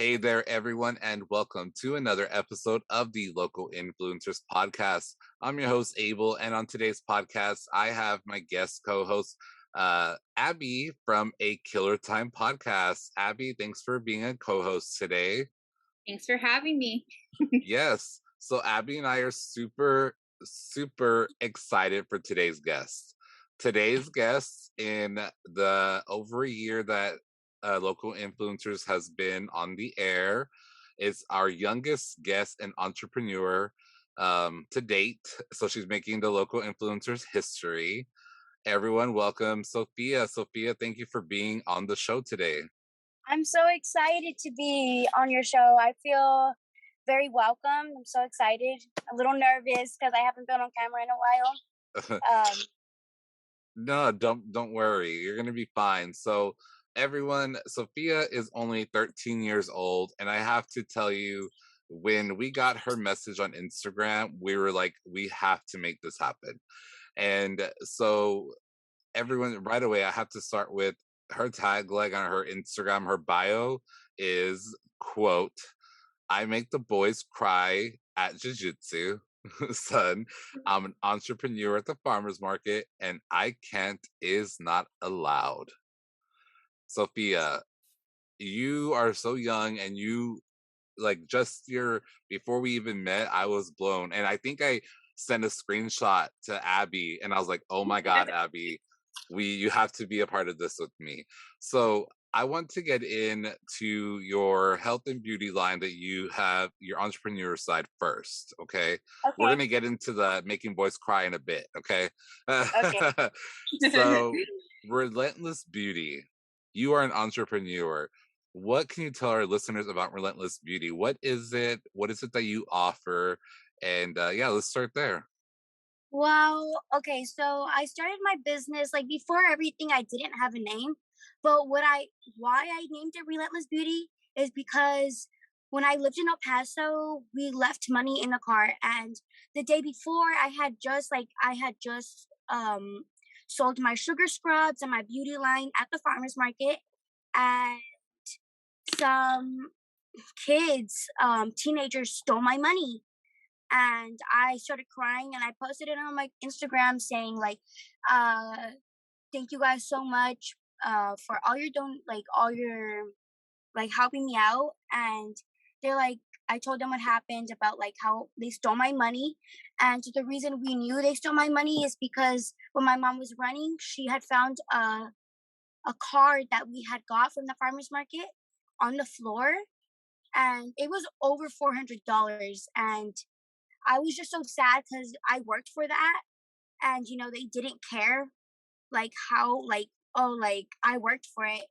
Hey there, everyone, and welcome to another episode of the Local Influencers Podcast. I'm your host, Abel, and on today's podcast, I have my guest co-host, Abby from A Killer Time Podcast. Abby, thanks for being a co-host today. Thanks for having me. Yes, so Abby and I are super excited for today's guest. Today's guest, in the over a year that Local Influencers has been on the air, is our youngest guest and entrepreneur to date. So she's making the Local Influencers history. Everyone, welcome Sophia. Sophia, thank you for being on the show today. I'm so excited to be on your show. I feel very welcome. I'm so excited. A little nervous because I haven't been on camera in a while. No, don't worry. You're gonna be fine. So everyone, Sophia is only 13 years old, and I have to tell you, when we got her message on Instagram, we were like, we have to make this happen. And so everyone, right away, I have to start with her tagline on her Instagram. Her bio is, quote, "I make the boys cry at Jiu-Jitsu." Son, I'm an entrepreneur at the farmer's market, and I can't is not allowed. Sophia, you are so young, and you, like, just your, before we even met, I was blown. And I think I sent a screenshot to Abby, and I was like, oh my God, Abby, you have to be a part of this with me. So I want to get into your health and beauty line that you have, your entrepreneur side first. Okay. We're Okay. going to get into the making boys cry in a bit. Okay. Okay. So, Relentless Beauty, you are an entrepreneur. What can you tell our listeners about Relentless Beauty? What is it? What is it that you offer? And yeah, let's start there. Well, okay. So I started my business like before everything. I didn't have a name, but why I named it Relentless Beauty is because when I lived in El Paso, we left money in the car, and the day before, I had just sold my sugar scrubs and my beauty line at the farmers market, and some kids, teenagers stole my money. And I started crying and I posted it on my Instagram saying like, thank you guys so much for all your all your like helping me out. And they're like, I told them what happened about like how they stole my money. And the reason we knew they stole my money is because when my mom was running, she had found a card that we had got from the farmers market on the floor, and it was over $400. And I was just so sad because I worked for that, and they didn't care like how like oh like I worked for it.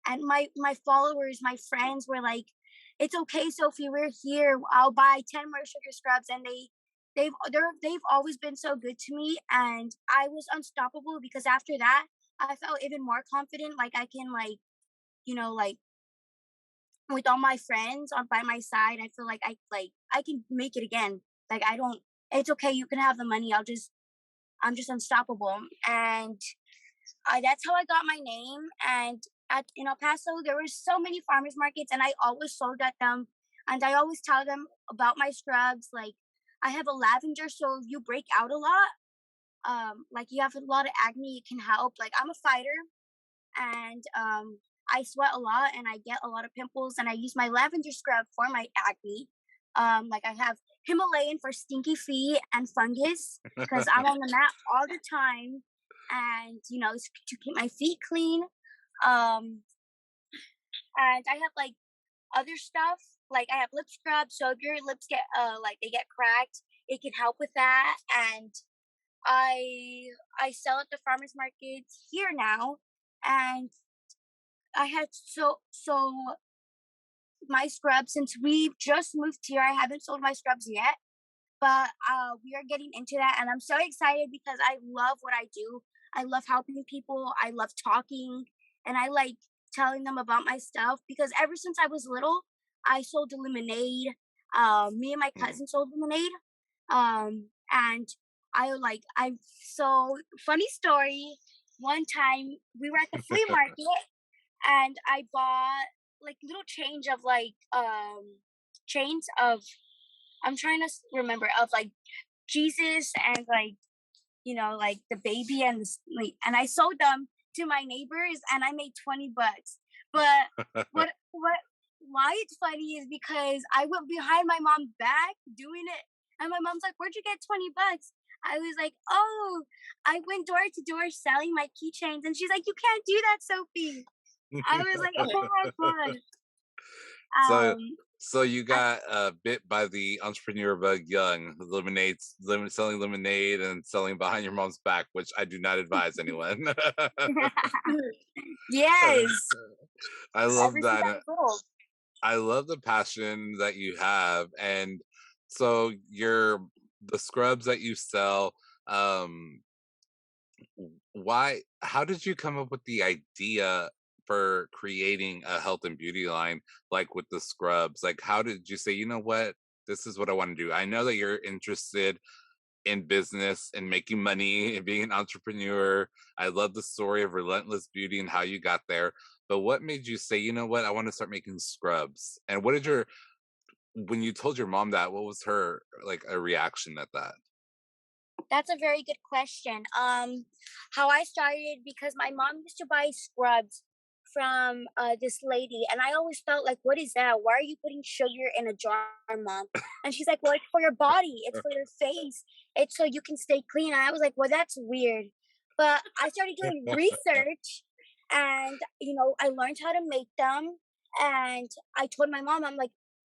And my followers, my friends were like, it's okay, Sophie, we're here, I'll buy 10 more sugar scrubs. And they've always been so good to me, and I was unstoppable because after that I felt even more confident, like I can like with all my friends on by my side, I feel like I can make it again. Like I don't it's okay, you can have the money. I'm just unstoppable. And that's how I got my name. And in El Paso there were so many farmers markets, and I always sold at them, and I always tell them about my scrubs. Like I have a lavender, so if you break out a lot, like you have a lot of acne, it can help. Like I'm a fighter, and I sweat a lot and I get a lot of pimples, and I use my lavender scrub for my acne. Like I have Himalayan for stinky feet and fungus because I'm on the mat all the time, and to keep my feet clean. And I have like other stuff, like I have lip scrub, so if your lips get like they get cracked, it can help with that. And I sell at the farmers market here now, and I had so my scrubs, since we've just moved here, I haven't sold my scrubs yet, but we are getting into that, and I'm so excited because I love what I do. I love helping people. I love talking, and I like telling them about my stuff because ever since I was little, I sold lemonade. Me and my Mm. cousin sold lemonade. And I so funny story. One time we were at the flea market, and I bought like little change of like chains of, I'm trying to remember, of like Jesus and like, like the baby and like, and I sold them to my neighbors and I made $20. But what why it's funny is because I went behind my mom's back doing it, and my mom's like, "Where'd you get $20?" I was like, "Oh, I went door to door selling my keychains," and she's like, "You can't do that, Sophie." I was like, "Oh my god." So Um, so you I, got bit by the entrepreneur bug young, selling lemonade and selling behind your mom's back, which I do not advise anyone. yes, I love ever since that. I was little. I love the passion that you have. And so the scrubs that you sell, um how did you come up with the idea for creating a health and beauty line like with the scrubs? Like how did you say, you know what, this is what I want to do? I know that you're interested in business and making money and being an entrepreneur. I love the story of Relentless Beauty and how you got there. But what made you say, you know what, I want to start making scrubs? And what did your when you told your mom that, what was her like a reaction at that? That's a very good question. How I started, because my mom used to buy scrubs from this lady, and I always felt like, "What is that? Why are you putting sugar in a jar, mom?" And she's like, "Well, it's for your body. It's for your face. It's so you can stay clean." And I was like, "Well, that's weird." But I started doing research, and I learned how to make them. And I told my mom, I'm like,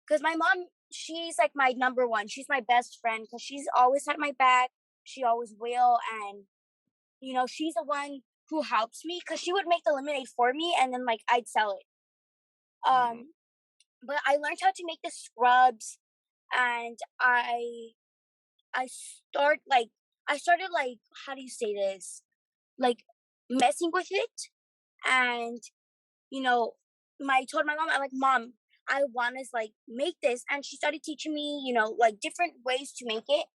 because my mom, she's like my number one. She's my best friend because she's always had my back. She always will. And, she's the one who helps me because she would make the lemonade for me and then like I'd sell it. Hmm. But I learned how to make the scrubs, and I started like, how do you say this? Like messing with it. And, you know, I told my mom, I'm like, "Mom, I want to like make this." And she started teaching me, like different ways to make it.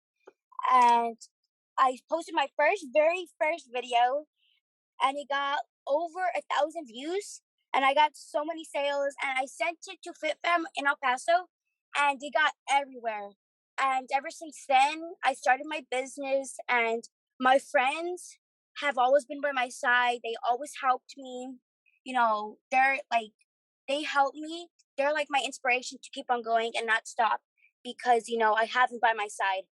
And I posted my very first video, and it got over 1,000 views, and I got so many sales. And I sent it to FitFam in El Paso, and it got everywhere. And ever since then, I started my business, and my friends have always been by my side. They always helped me. They're like, they help me. They're like my inspiration to keep on going and not stop, because I have them by my side,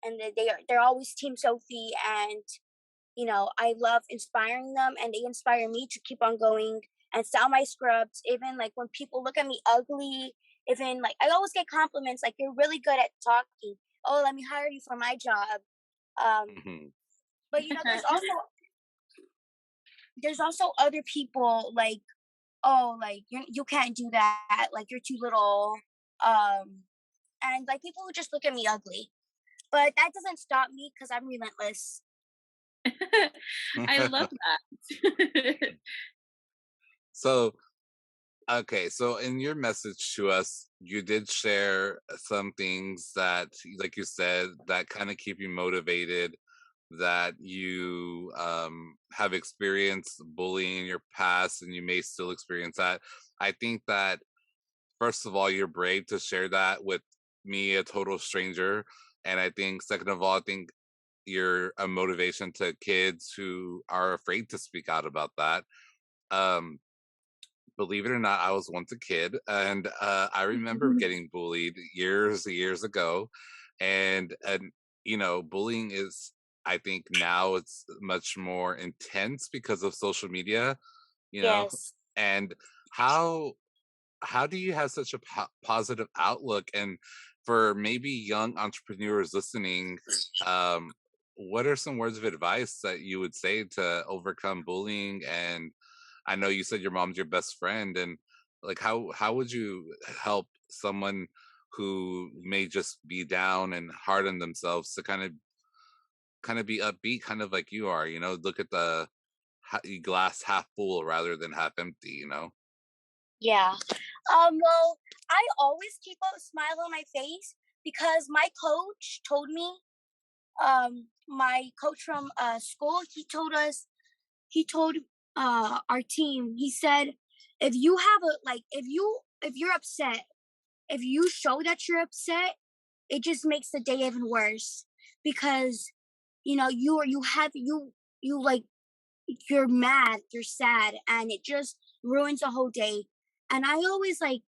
and they're always Team Sophie. And I love inspiring them, and they inspire me to keep on going and sell my scrubs. Even like when people look at me ugly, even like I always get compliments like, "You're really good at talking. Oh, let me hire you for my job." Um, Hmm. but there's also other people like, "Oh, like you can't do that. Like you're too little." Um, and like people who just look at me ugly. But that doesn't stop me because I'm relentless. I love that. So okay, so in your message to us, you did share some things that, like you said, that kind of keep you motivated, that you have experienced bullying in your past and you may still experience that. I think that, first of all, you're brave to share that with me, a total stranger. And I think, second of all, I think you're a motivation to kids who are afraid to speak out about that. Um, Believe it or not, I was once a kid, and I remember getting bullied years ago, and bullying is, I think now it's much more intense because of social media, you know, Yes. and how how do you have such a positive outlook? And for maybe young entrepreneurs listening, um, what are some words of advice that you would say to overcome bullying? And I know you said your mom's your best friend, and like how would you help someone who may just be down and hard on themselves to kind of be upbeat, kind of like you are? Look at the glass half full rather than half empty. Yeah. Well, I always keep a smile on my face because my coach told me, my coach from school, he told our team, he said, if you have a like if you're upset, if you show that you're upset, it just makes the day even worse because you have you like you're mad, you're sad, and it just ruins the whole day. And I always like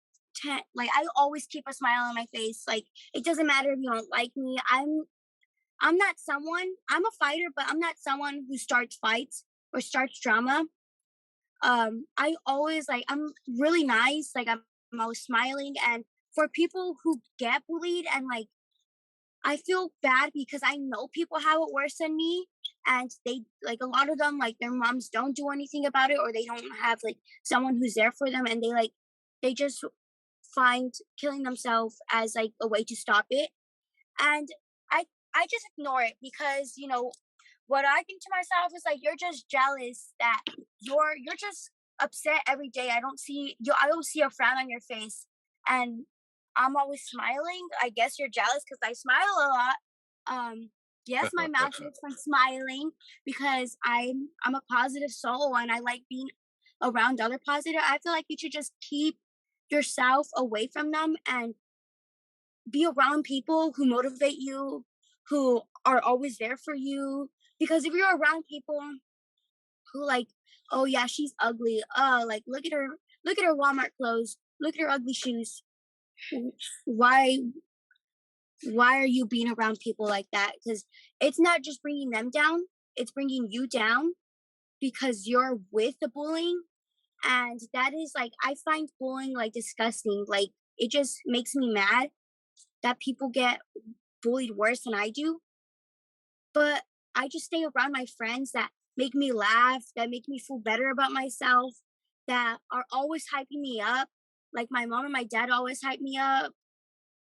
I always keep a smile on my face. Like it doesn't matter if you don't like me. I'm not someone. I'm a fighter, but I'm not someone who starts fights or starts drama. I always like I'm really nice. Like I'm always smiling, and for people who get bullied and like I feel bad because I know people have it worse than me, and they like a lot of them like their moms don't do anything about it, or they don't have like someone who's there for them, and they just find killing themselves as like a way to stop it. And I I just ignore it because what I think to myself is like you're just jealous that you're just upset every day. I don't see a frown on your face, and I'm always smiling. I guess you're jealous because I smile a lot. Yes, my mouth shakes from smiling because I'm a positive soul and I like being around other positive. I feel like you should just keep yourself away from them and be around people who motivate you, who are always there for you. Because if you're around people who like, oh yeah, she's ugly. Like look at her Walmart clothes. Look at her ugly shoes. Why why are you being around people like that? Because it's not just bringing them down, it's bringing you down because you're with the bullying. And that is like, I find bullying like disgusting. Like, it just makes me mad that people get bullied worse than I do. But I just stay around my friends that make me laugh, that make me feel better about myself, that are always hyping me up. Like my mom and my dad always hype me up.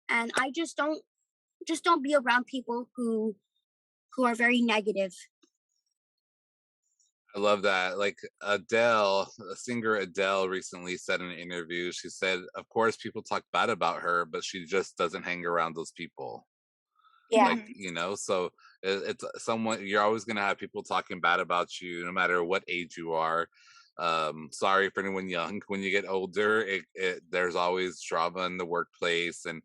And I just don't be around people who are very negative. I love that. Like Adele, singer Adele recently said in an interview, she said, of course, people talk bad about her, but she just doesn't hang around those people. Yeah. Like, Mhm. so it's someone, you're always going to have people talking bad about you, no matter what age you are. Sorry for anyone young. When you get older, there's always drama in the workplace. And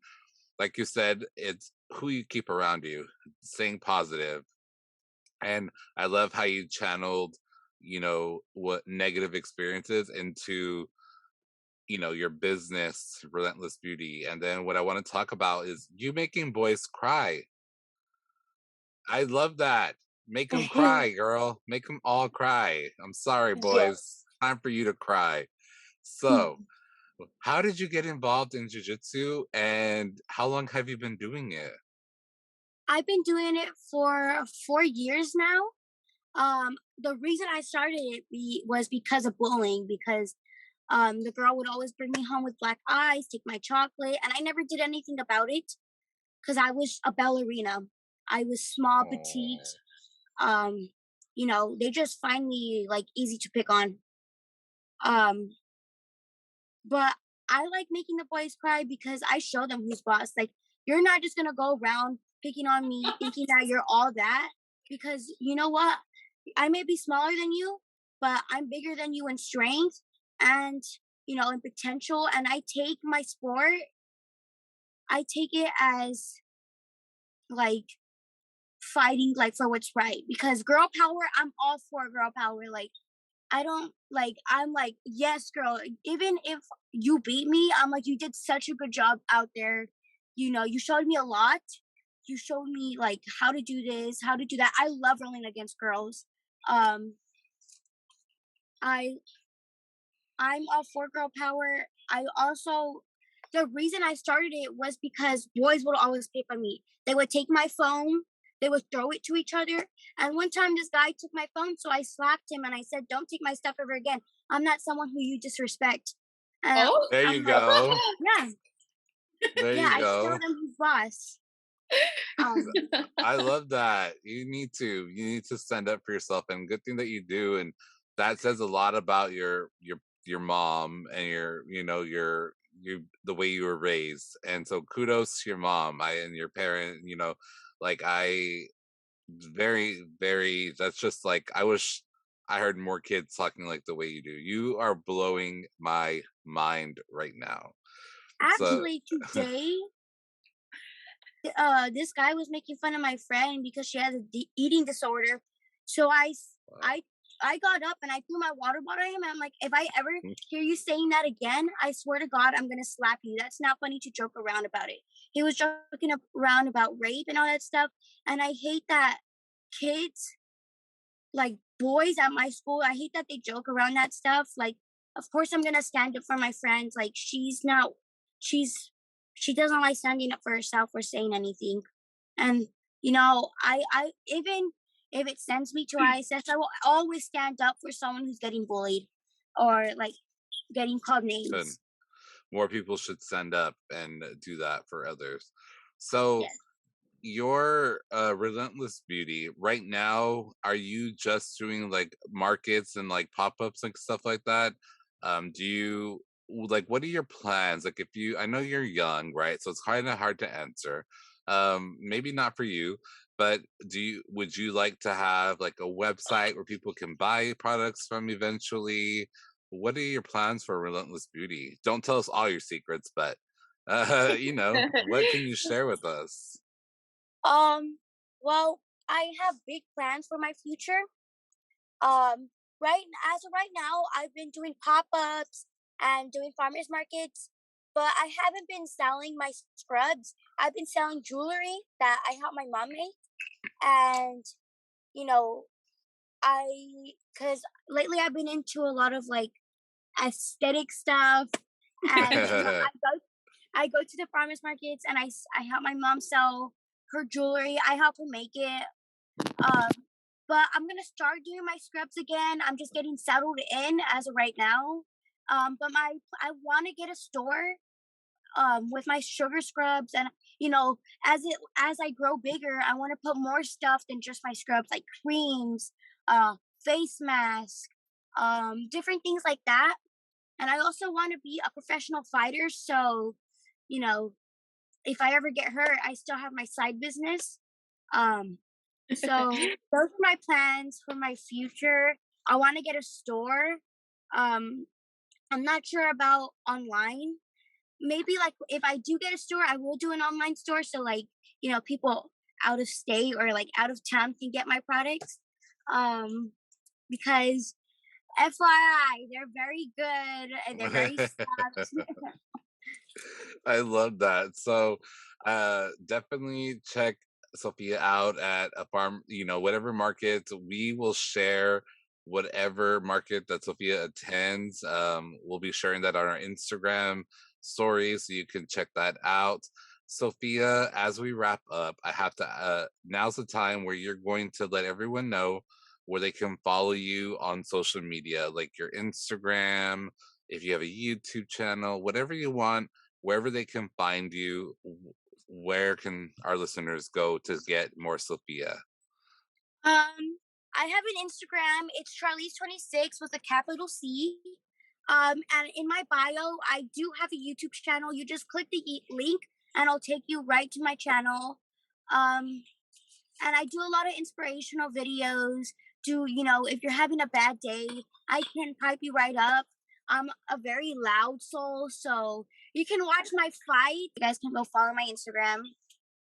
like you said, it's who you keep around you, staying positive. And I love how you channeled, what negative experiences into, your business, Relentless Beauty. And then what I want to talk about is you making boys cry. I love that. Make them cry, girl. Make them all cry. I'm sorry, Yeah. boys. Time for you to cry. So, how did you get involved in jiu-jitsu and how long have you been doing it? I've been doing it for 4 years now. The reason I started it was because of bullying, because the girl would always bring me home with black eyes, take my chocolate, and I never did anything about it because I was a ballerina. I was small, petite. Oh, Um, they just find me like easy to pick on. Um, but I like making the boys cry because I show them who's boss. Like, you're not just gonna go around picking on me, thinking that you're all that. Because you know what? I may be smaller than you, but I'm bigger than you in strength and in potential. And I take my sport, I take it as like fighting like for what's right. Because girl power, I'm all for girl power. Like I don't like I'm like, yes, girl, even if you beat me, I'm like, you did such a good job out there. You showed me a lot. You showed me like how to do this, how to do that. I love rolling against girls. Um I I'm all for girl power. I also the reason I started it was because boys would always pick on me. They would take my phone, they would throw it to each other. And one time this guy took my phone, so I slapped him and I said, "Don't take my stuff ever again. I'm not someone who you disrespect." And Oh. there you I'm like, go. yeah, There yeah, you I show go. them who's boss. Um, I love that. You need to stand up for yourself, and good thing that you do. And that says a lot about your mom and your the way you were raised. And so kudos to your mom, and your parent, like I very, very, that's just like I wish I heard more kids talking like the way you do. You are blowing my mind right now. So Actually, today, this guy was making fun of my friend because she has a eating disorder. So wow. I got up and I threw my water bottle at him. And I'm like, if I ever hear you saying that again, I swear to God, I'm gonna slap you. That's not funny to joke around about it. He was joking around about rape and all that stuff, and I hate that kids, like boys at my school, I hate that they joke around that stuff. Like, of course, I'm gonna stand up for my friends. Like, she's, she doesn't like standing up for herself or saying anything. And I even if it sends me to ISS, I will always stand up for someone who's getting bullied or like getting called Good. names. More people should stand up and do that for others. So Yes. your relentless beauty right now, are you just doing like markets and like pop-ups and stuff like that? Do you like, what are your plans? Like, if you, I know you're young, right, so it's kind of hard to answer. Maybe not for you, but would you like to have like a website where people can buy products from eventually? What are your plans for relentless beauty? Don't tell us all your secrets, but what can you share with us? um. Well, I have big plans for my future. Right as of right now, I've been doing pop-ups and doing farmers markets, but I haven't been selling my scrubs. I've been selling jewelry that I helped my mom make, and you know, I because lately I've been into a lot of like aesthetic stuff, and I go to the farmers markets and I help my mom sell her jewelry. I help her make it. Um, but I'm gonna start doing my scrubs again. I'm just getting settled in as of right now. But I want to get a store with my sugar scrubs, and as I grow bigger, I want to put more stuff than just my scrubs, like creams, face mask, different things like that. And I also want to be a professional fighter, so you know if I ever get hurt, I still have my side business. Um, so those are my plans for my future. I want to get a store. Um, I'm not sure about online. Maybe like if I do get a store, I will do an online store so like, people out of state or like out of town can get my products. Um, because FYI, they're very good and they're very soft. I love that. So definitely check Sophia out at a farm, whatever market. We will share whatever market that Sophia attends. We'll be sharing that on our Instagram stories, so you can check that out. Sophia, as we wrap up, I have to now's the time where you're going to let everyone know where they can follow you on social media, like your Instagram, if you have a YouTube channel, whatever you want, wherever they can find you. Where can our listeners go to get more Sophia? I have an Instagram. It's Charlize26 with a capital C. And in my bio, I do have a YouTube channel. You just click the link, and it'll take you right to my channel. Um, and I do a lot of inspirational videos. If you're having a bad day, I can pipe you right up. I'm a very loud soul, so you can watch my fight. You guys can go follow my Instagram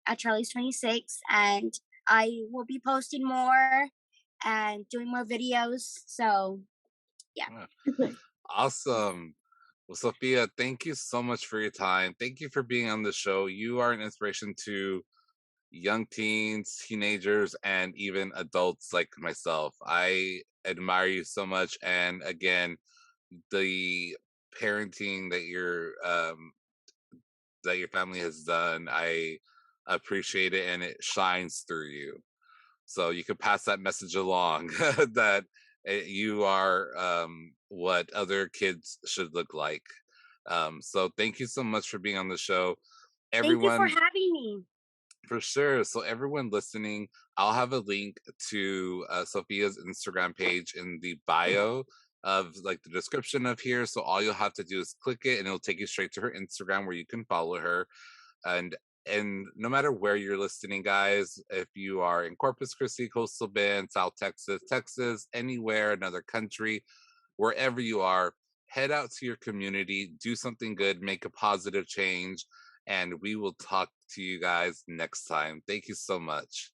at Charlize26, and I will be posting more and doing more videos. So yeah. Yeah. Awesome. Well, Sophia, thank you so much for your time. Thank you for being on the show. You are an inspiration to young teens, teenagers, and even adults like myself. I admire you so much. And again, the parenting that your family has done, I appreciate it, and it shines through you. So you could pass that message along that you are what other kids should look like. So thank you so much for being on the show, Thank you for everyone. having me. For sure. So everyone listening, I'll have a link to Sophia's Instagram page in the bio of like the description of here. So all you'll have to do is click it, and it'll take you straight to her Instagram where you can follow her. And And no matter where you're listening, guys, if you are in Corpus Christi, Coastal Bend, South Texas, Texas, anywhere, another country, wherever you are, head out to your community, do something good, make a positive change, and we will talk to you guys next time. Thank you so much.